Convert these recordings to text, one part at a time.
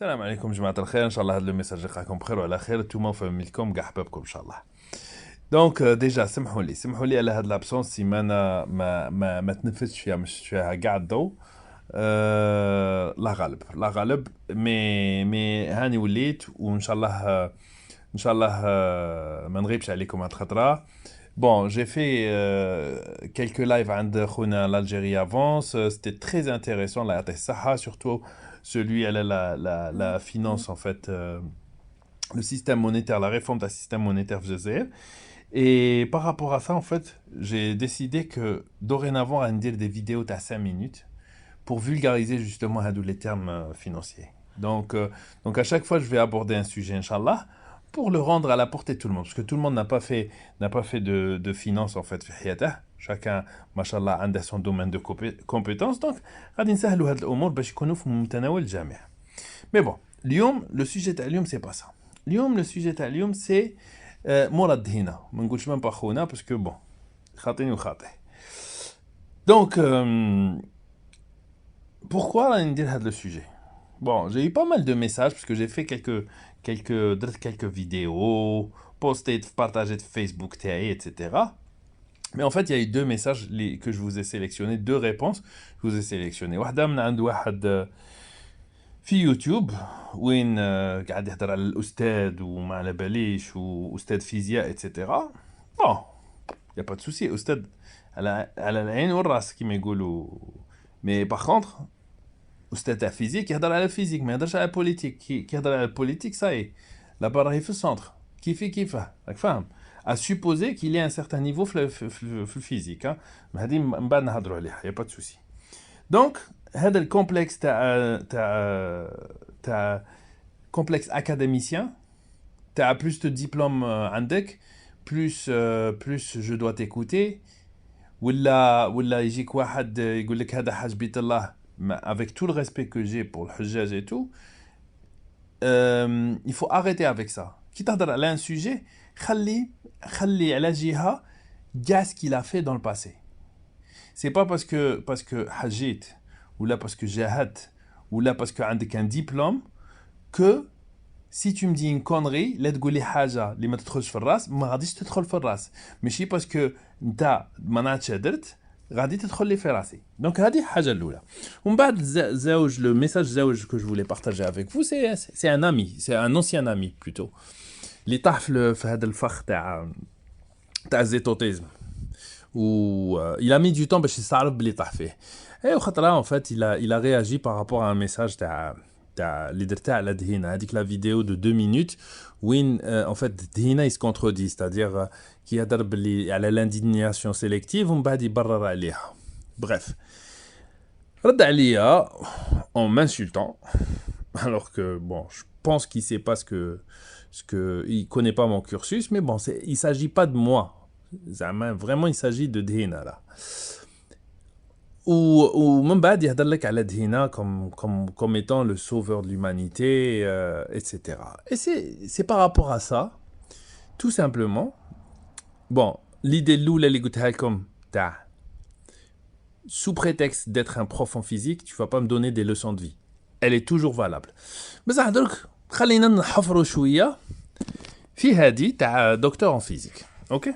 السلام عليكم جماعة الخير، ان شاء الله هذا الميساج يلقاكم بخير وعلى خير، نتوما وفاميلكم كاع حبابكم ان شاء الله. دونك ديجا سمحوا لي على هاد لابسونس، سيمانه ما تنفذش فيها، مش فيها كاع الضوء. لا غالب مي هاني وليت، وان شاء الله ان شاء الله ما نغيبش عليكم هاد الخطره. Bon, j'ai fait quelques lives عند خونا l'Algérie avance, c'était très intéressant la Saha, surtout celui à la finance en fait, le système monétaire, la réforme d'un système monétaire في الجزائر. Et par rapport à ça en fait, j'ai décidé que dorénavant on va dire des vidéos à 5 minutes pour vulgariser justement les termes financiers. Donc à chaque fois je vais aborder un sujet inchallah pour le rendre à la portée de tout le monde, parce que tout le monde n'a pas fait de finance en fait في حياته. Chacun machallah a son domaine de compétences, donc غادي نسهلوا هاد الامور باش يكونوا في متناول الجميع. Mais bon, اليوم le sujet تاع اليوم c'est pas ça. اليوم le sujet تاع اليوم c'est مورا الدهينه، ما نقولش même pas خونا parce que bon خاطيني وخاطي. Donc pourquoi راني ندير هاد le sujet? Bon, j'ai eu pas mal de messages parce que j'ai fait quelques vidéos, posté, partagé de Facebook, etc. Mais en fait, il y a eu deux messages que je vous ai sélectionnés, deux réponses que je vous ai sélectionnées. واحدة من عند واحد في يوتيوب وين قاعد يهضر على الأستاذ وما على باليش وأستاذ فيزياء etc. Bon, il y a pas de souci, أستاذ على العين والراس كما يقولوا. Mais par contre, أستاذ تاع فيزيك يهضر على الفيزيك، ما يهضرش على البوليتيك. كي يهضر على البوليتيك صاي لابا راهي في السونتر كيفاه، راك فاهم. à supposer qu'il y ait un certain niveau في الفيزيك. هذه من بعد نهضروا عليها، يا با de souci. Donc هذا الكومبلكس تاع كومبلكس اكاديميسيان تاع plus de diplôme عندك plus je dois t'écouter، ولا يجيك واحد يقول لك هذا حاج بيت الله avec tout le respect que j'ai pour le hajjaj et tout. Il faut arrêter avec ça. Qui تهضر على un sujet خلي على جهة كاع ce qu'il a fait dans le passé. C'est pas parce que حجيت ولا parce que جاهدت ولا parce que عندك un diplôme que si tu me dis une connerie لا تقول لي حاجة اللي ما تدخلش في الراس، ما غاديش تدخل في الراس، ماشي parce que انت ما نعرفتش درت غادي تدخل لي في راسي. دونك هذه الحاجه الاولى. ومن بعد زوج لو ميساج زوج que je voulais partager avec vous, c'est un ami, c'est un ancien ami plutôt اللي طاح في هذا الفخ تاع الزيتوتيزم، و il a mis du temps باش يستعرف بلي طاح فيه. اي خطره en fait il a réagi par rapport à un message تاع اللي درتها على دهينه، هذيك لا فيديو دو 2 minutes وين en fait دهينه il se contredit، c'est-à-dire كي يهضر بلي على l'indignation sélective ومن بعد يبرر عليها. Bref, رد عليا en m'insultant alors que bon, je pense qu'il sait pas il connaît pas mon cursus, mais bon, il s'agit pas de moi. Vraiment il s'agit de دهينه là. ومن بعد يهضر لك على دهينه comme étant le sauveur de l'humanité, etc. Et c'est par rapport à ça tout simplement. Bon, l'idée الاولى اللي قلتها لكم تاع sous prétexte d'être un prof en physique tu vas pas me donner des leçons de vie, elle est toujours valable. بصح درك خلينا نحفروا شويه في هذه تاع دكتور en physique. اوكي،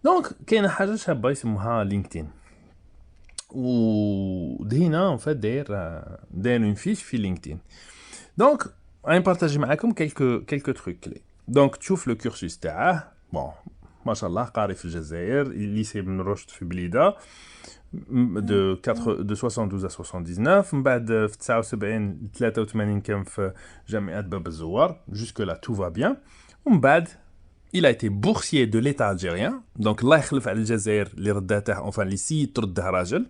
دونك كاينه حاجه شابه يسموها لينكدين، ودهينا en fait داير une fiche في لينكدين. دونك غادي نبارطاجي معكم quelques trucs clés. دونك تشوف لو كورسوس تاعه، بون ما شاء الله قاري في الجزائر، ليسي بن رشد في بليده de 72 à 79، من بعد في 79 83 كان في جامعة باب الزوار. jusque là tout va bien. ومن بعد il a été boursier de l'État algérien، donc الله يخلف على الجزائر اللي رداته، enfin اللي سيد ترده راجل.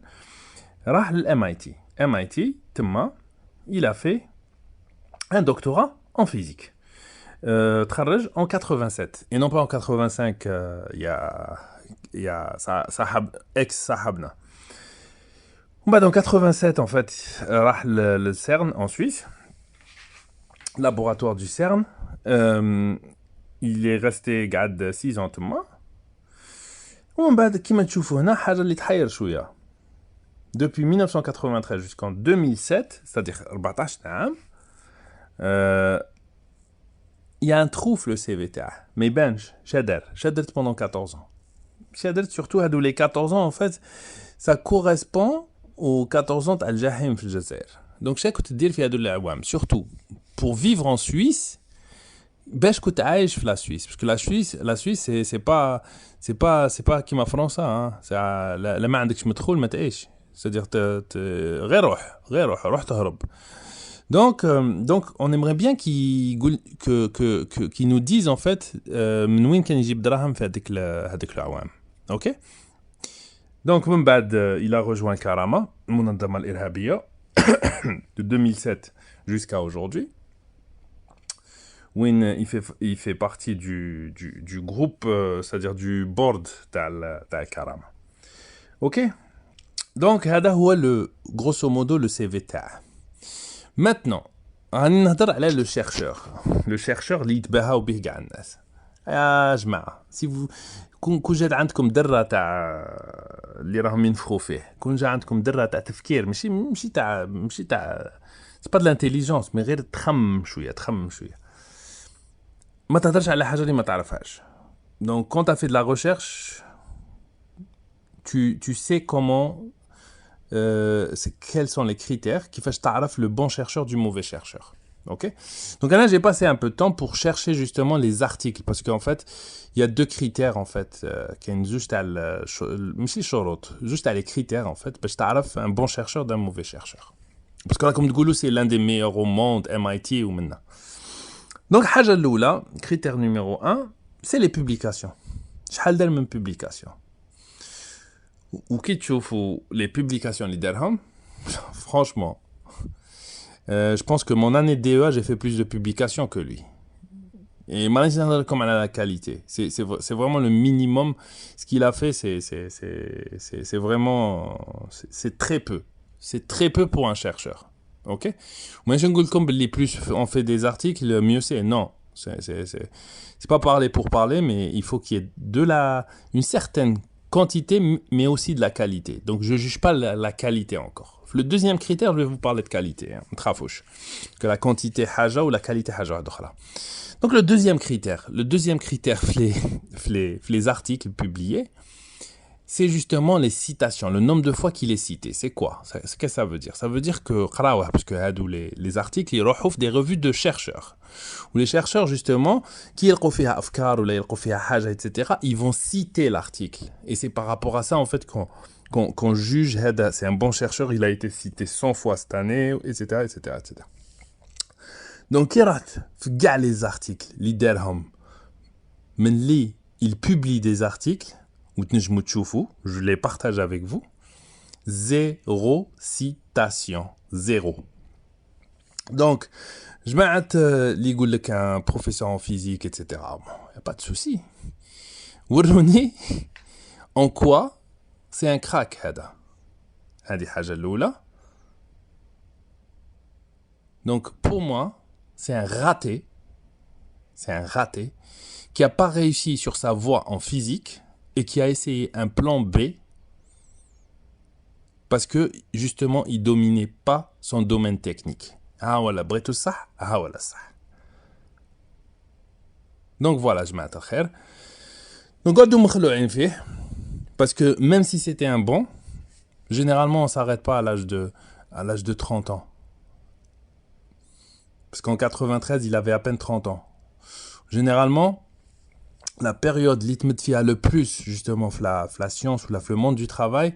راح للMIT تما il a fait un doctorat en physique. تخرج en 87 et non pas en 85. il y a ex-صاحبنا. ومن بعد en 87 en fait راح le CERN en Suisse, laboratoire du CERN. il est resté قعد 6 ans تما. ومن بعد كيما تشوفوا هنا حاجه اللي تحير شويه. depuis 1993 jusqu'en 2007 c'est-à-dire 14 عام Il y a un troufle le CV تاعه ما يبانش شدرت pendant 14 ans. شدرت surtout هادو les 14 ans en fait ça correspond aux 14 ans تاع الجحيم في الجزائر. Donc شا كنت دير في هادو الأعوام surtout pour vivre en Suisse باش كنت عايش في la Suisse parce que la Suisse c'est pas كيما فرنسا لا ما عندكش مدخول ما تعيش c'est-à-dire غير روح تهرب. Donc, on aimerait bien qu'ils nous disent en fait من وين كان يجيب دراهم في هذيك الأعوام. Ok. Donc من بعد il a rejoint Karama, المنظمة الإرهابية de 2007 jusqu'à aujourd'hui. Où il fait partie du groupe, c'est-à-dire du board تاع Karama. Ok. Donc هذا هو grosso modo le CV تاعه. Maintenant, غادي نهضر على لو chercheur اللي يتباهاو به كاع الناس. يا جماعه كون جات عندكم دره تاع اللي راهم ينفخوا فيه، كون جا عندكم دره تاع تفكير ماشي تاع سي با د لانتيليجونس مي غير تخمم شويه ما تهضرش على حاجه اللي ما تعرفهاش. Donc quand tu as fait de la recherche, tu sais comment quels sont les critères qui font تعرف le bon chercheur du mauvais chercheur. Ok. Donc là, j'ai passé un peu de temps pour chercher justement les articles parce qu'en fait, il y a deux critères en fait qui est juste à juste à les critères en fait parce que تعرف un bon chercheur d'un mauvais chercheur. Parce que là, comme تقولوا, c'est l'un des meilleurs au monde, MIT ou maintenant. Donc حاجة الأولى, critère numéro 1, c'est les publications. شحال دار من publication. وكي تشوفوا les publications اللي دارهم, franchement, je pense que mon année de DEA, j'ai fait plus de publications que lui. Et maintenant, comme à la qualité, c'est vraiment le minimum. Ce qu'il a fait, c'est vraiment, c'est très peu. C'est très peu pour un chercheur. Ok. Moi, je ne comme les plus on fait des articles, mieux c'est. Non, c'est pas parler pour parler, mais il faut qu'il y ait une certaine quantité, mais aussi de la qualité. Donc, je juge pas la qualité encore. Le deuxième critère, je vais vous parler de qualité. Que la quantité haja ou la qualité haja. Donc le deuxième critère les articles publiés, c'est justement les citations, le nombre de fois qu'il est cité. C'est quoi? Qu'est-ce que ça veut dire? Ça veut dire que, parce que les articles, ils retrouvent des revues de chercheurs. Où les chercheurs, justement, qui يلقوا فيها أفكار ou يلقوا فيها حاجة, etc., ils vont citer l'article. Et c'est par rapport à ça, en fait, qu'on juge, c'est un bon chercheur, il a été cité 100 fois cette année, etc., etc., etc. Donc, les articles, il publie des articles, je les partage avec vous, 0 citation, 0. Donc, je vais un professeur en physique, etc. Il n'y a pas de souci. Wuroni, en quoi c'est un crack, هذا حاجة الأولى. Donc, pour moi, c'est un raté qui n'a pas réussi sur sa voie en physique et qui a essayé un plan B parce que, justement, il ne dominait pas son domaine technique. Ah voilà, bretou صح, ah voilà صح. Donc voilà, je m'attends. Donc, parce que même si c'était un bon, généralement, on ne s'arrête pas à l'âge de 30 ans. Parce qu'en 93, il avait à peine 30 ans. Généralement, la période l'itmetfia le plus, justement, la science ou le monde du travail,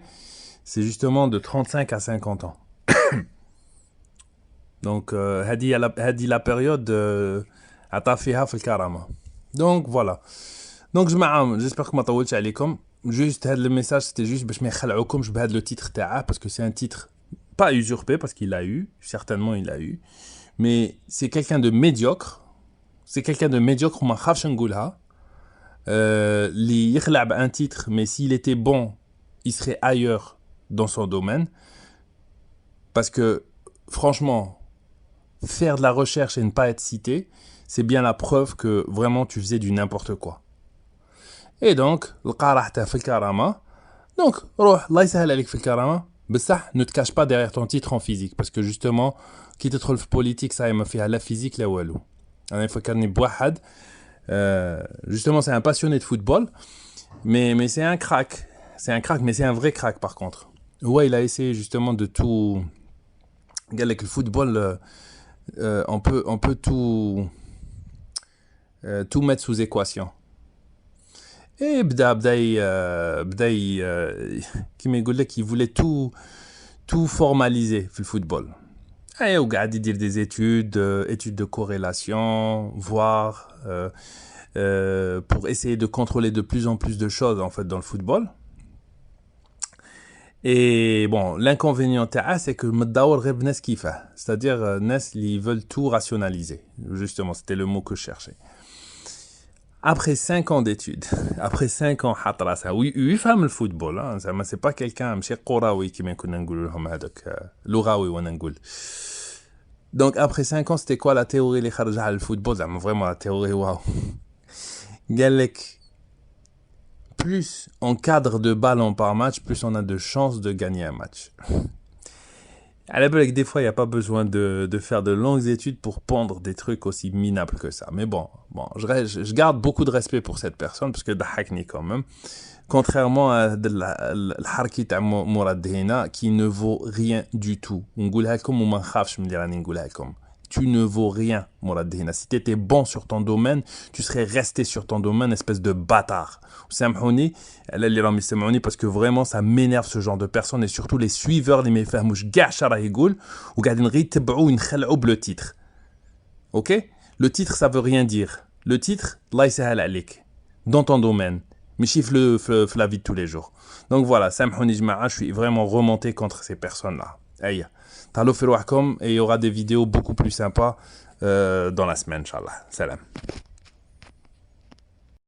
c'est justement de 35 à 50 ans. Donc, la période à tafiha fil karama. Donc, voilà. Donc, j'espère que ma tawilch alaykoum. Juste, le message, c'était juste, je vais le titre ta'a, parce que c'est un titre pas usurpé, parce qu'il l'a eu, certainement il l'a eu. Mais c'est quelqu'un de médiocre. C'est quelqu'un de médiocre, on m'a khafshangoulha. Il a un titre, mais s'il était bon, il serait ailleurs dans son domaine. Parce que, franchement, faire de la recherche et ne pas être cité, c'est bien la preuve que vraiment tu faisais du n'importe quoi. Et donc, القرا حتى في الكرامة. Donc, روح الله يسهل عليك في الكرامة. Mais ça, ne te cache pas derrière ton titre en physique. Parce que justement, qui te trouve politique, ça, il m'a fait à la physique, là, walou. Il faut qu'on ait Bouahad. Justement, c'est un passionné de football. Mais c'est un crack. C'est un crack, mais c'est un vrai crack, par contre. Ouais, il a essayé justement de tout... Regarde, avec le football, on peut tout mettre sous équation. Et qui me dit qu'il voulait tout formaliser le football. Et on a dire des études de corrélation, voir pour essayer de contrôler de plus en plus de choses en fait dans le football. Et bon, l'inconvénient c'est que Meddaour rêve Nes kifa, c'est-à-dire Nes ils veulent tout rationaliser. Justement, c'était le mot que je cherchais. Après 5 ans d'études, après 5 ans حطراسها ويفهم الفوتبول زعما سي با كيلكان ماشي قراوي كيما كنا نقولوا لهم هذاك لغوي وانا نقول. Donc après 5 ans, c'était quoi la théorie اللي خرجها على الفوتبول زعما vraiment la théorie واو. قال لك plus on cadre de ballons par match, plus on a de chances de gagner un match. À la blague, des fois, il n'y a pas besoin de faire de longues études pour pondre des trucs aussi minables que ça. Mais bon, je garde beaucoup de respect pour cette personne parce que d'ahakni quand même. Contrairement à l'harki تاع Mourad Dehina qui ne vaut rien du tout. نقولها لكم وما نخافش من اللي راني نقولها لكم. Tu ne vaux rien, Mourad Dehina. Si tu étais bon sur ton domaine, tu serais resté sur ton domaine, espèce de bâtard. سامحوني على اللي راهم يسمعوني parce que vraiment ça m'énerve ce genre de personnes et surtout les suiveurs اللي ما يفهموش كاع اش راه يقول وقاعدين غير يتبعوا وينخلعوا بلو titre. OK? Le titre ça veut rien dire. Le titre الله يسهل عليك dans ton domaine. ماشي في la vie de tous les jours. Donc voilà, سامحوني جماعه, je suis vraiment remonté contre ces personnes là. Aïe. Talo fi rouahkom et il y aura des vidéos beaucoup plus sympas dans la semaine, Inch'Allah. Salam.